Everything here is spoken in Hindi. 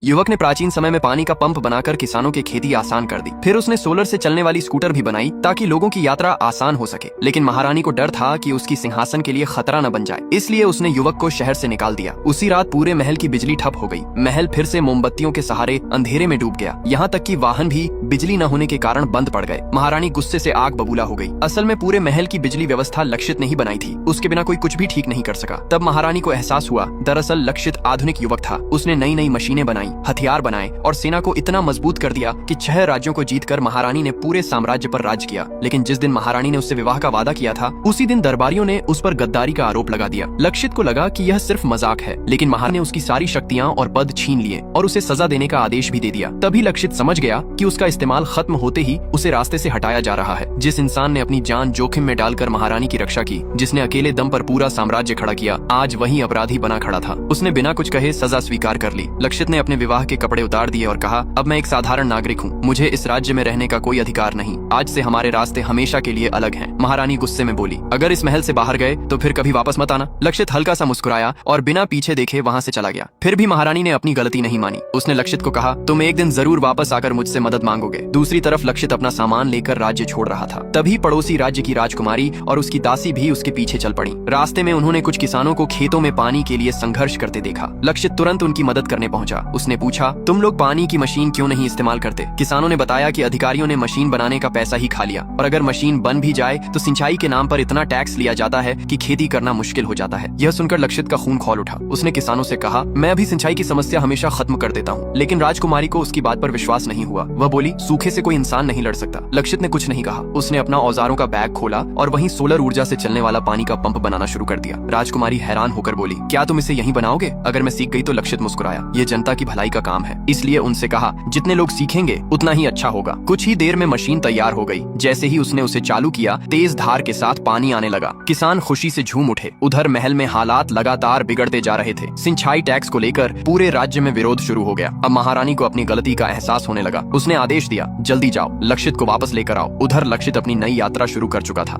युवक ने प्राचीन समय में पानी का पंप बनाकर किसानों की खेती आसान कर दी। फिर उसने सोलर से चलने वाली स्कूटर भी बनाई ताकि लोगों की यात्रा आसान हो सके। लेकिन महारानी को डर था कि उसकी सिंहासन के लिए खतरा न बन जाए, इसलिए उसने युवक को शहर से निकाल दिया। उसी रात पूरे महल की बिजली ठप हो गई। महल फिर से मोमबत्तियों के सहारे अंधेरे में डूब गया। यहाँ तक कि वाहन भी बिजली न होने के कारण बंद पड़ गए। महारानी गुस्से से आग बबूला हो गई। असल में पूरे महल की बिजली व्यवस्था लक्षित ने ही बनाई थी। उसके बिना कोई कुछ भी ठीक नहीं कर सका। तब महारानी को एहसास हुआ, दरअसल लक्षित आधुनिक युवक था। उसने नई नई मशीनें बनाई, हथियार बनाए और सेना को इतना मजबूत कर दिया कि 6 राज्यों को जीतकर महारानी ने पूरे साम्राज्य पर राज किया। लेकिन जिस दिन महारानी ने उससे विवाह का वादा किया था, उसी दिन दरबारियों ने उस पर गद्दारी का आरोप लगा दिया। लक्षित को लगा कि यह सिर्फ मजाक है, लेकिन महारानी ने उसकी सारी शक्तियां और पद छीन लिए और उसे सजा देने का आदेश भी दे दिया। तभी लक्षित समझ गया कि उसका इस्तेमाल खत्म होते ही उसे रास्ते से हटाया जा रहा है। जिस इंसान ने अपनी जान जोखिम में डालकर महारानी की रक्षा की, जिसने अकेले दम पर पूरा साम्राज्य खड़ा किया, आज वही अपराधी बना खड़ा था। उसने बिना कुछ कहे सजा स्वीकार कर ली। लक्षित ने अपने विवाह के कपड़े उतार दिए और कहा, अब मैं एक साधारण नागरिक हूँ, मुझे इस राज्य में रहने का कोई अधिकार नहीं। आज से हमारे रास्ते हमेशा के लिए अलग हैं। महारानी गुस्से में बोली, अगर इस महल से बाहर गए तो फिर कभी वापस मत आना। लक्षित हल्का सा मुस्कुराया और बिना पीछे देखे वहाँ से चला गया। फिर भी महारानी ने अपनी गलती नहीं मानी। उसने लक्षित को कहा, तुम एक दिन जरूर वापस आकर मुझसे मदद मांगोगे। दूसरी तरफ लक्षित अपना सामान लेकर राज्य छोड़ रहा था। तभी पड़ोसी राज्य की राजकुमारी और उसकी दासी भी उसके पीछे चल पड़ी। रास्ते में उन्होंने कुछ किसानों को खेतों में पानी के लिए संघर्ष करते देखा। लक्षित तुरंत उनकी मदद करने पहुंचा। उसने पूछा, तुम लोग पानी की मशीन क्यों नहीं इस्तेमाल करते? किसानों ने बताया कि अधिकारियों ने मशीन बनाने का पैसा ही खा लिया और अगर मशीन बन भी जाए तो सिंचाई के नाम पर इतना टैक्स लिया जाता है कि खेती करना मुश्किल हो जाता है। यह सुनकर लक्षित का खून खौल उठा। उसने किसानों से कहा, मैं अभी सिंचाई की समस्या हमेशा खत्म कर देता हूँ। लेकिन राजकुमारी को उसकी बात पर विश्वास नहीं हुआ। वह बोली, सूखे से कोई इंसान नहीं लड़ सकता। लक्षित ने कुछ नहीं कहा। उसने अपना औजारों का बैग खोला और वहीं सोलर ऊर्जा से चलने वाला पानी का पंप बनाना शुरू कर दिया। राजकुमारी हैरान होकर बोली, क्या तुम इसे यहीं बनाओगे? अगर मैं सीख गई तो? लक्षित मुस्कुराया, ये जनता की भलाई का काम है, इसलिए उनसे कहा, जितने लोग सीखेंगे उतना ही अच्छा होगा। कुछ ही देर में मशीन तैयार हो गई। जैसे ही उसने उसे चालू किया, तेज धार के साथ पानी आने लगा। किसान खुशी से झूम उठे। उधर महल में हालात लगातार बिगड़ते जा रहे थे। सिंचाई टैक्स को लेकर पूरे राज्य में विरोध शुरू हो गया। अब महारानी को अपनी गलती का एहसास होने लगा। उसने आदेश दिया, जल्दी जाओ, लक्षित को वापस लेकर आओ। उधर लक्षित अपनी नई यात्रा शुरू कर चुका था।